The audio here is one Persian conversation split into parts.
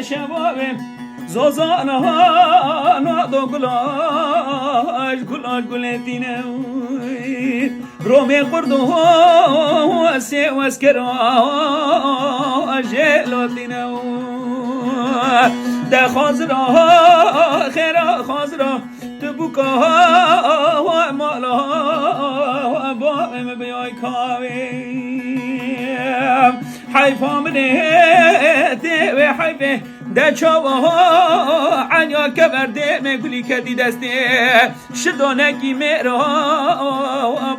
شبابه زوزانه ها نادو گلاش گلتینه رومی قردو ها سی واسکرا جلوتینه ده خازرا خیرا خازرا تبوکا ها مالا با بیای کاوی حیفا منه تیوی حیفه ده چاوها عنیا کبرده مگولی کدی دسته شدانکی میرا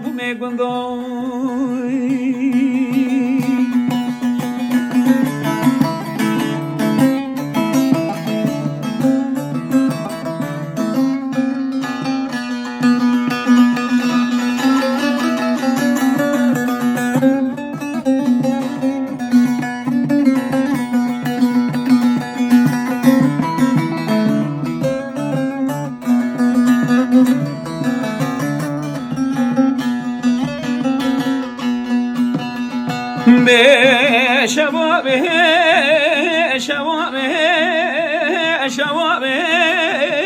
بو میگوندای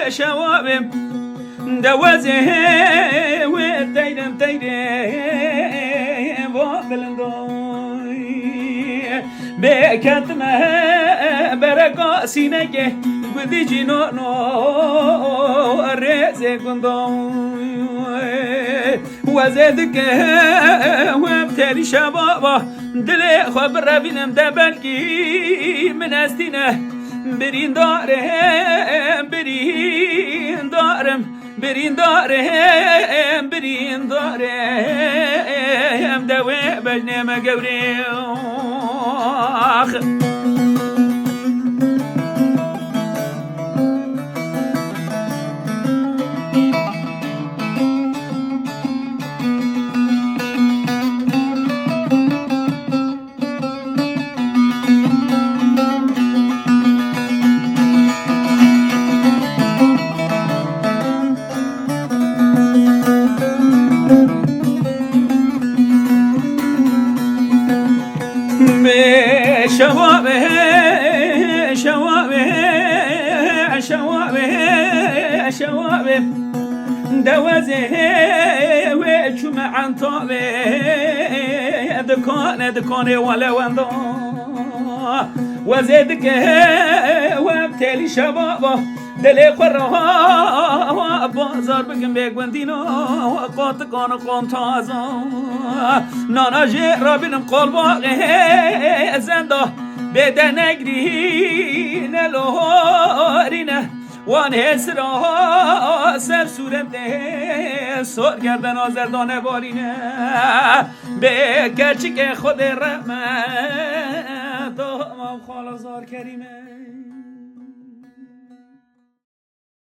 شبابه دوازه وتيدم وابلندوي بكتمه برقا سينك بدي جنو الرزق كندوي وزادك وابتلي شبابه دلي خبر بينم دبلكي من استينه برين دارم برين دارم دوي بجنم قبري شوابه دوازه وشو معن طابه دكان ولا وندو وزيدك وابتلي شبابه دلي قرها بازار بكم بيقوندينو وقات كان قنطازا نانا جي رابينم قلبه زنده بده نگرین لهارینه وان هسرا سر صورت سر گردن آزردانه بارینه به گرچه که خود رحمت امام خالازار کریمه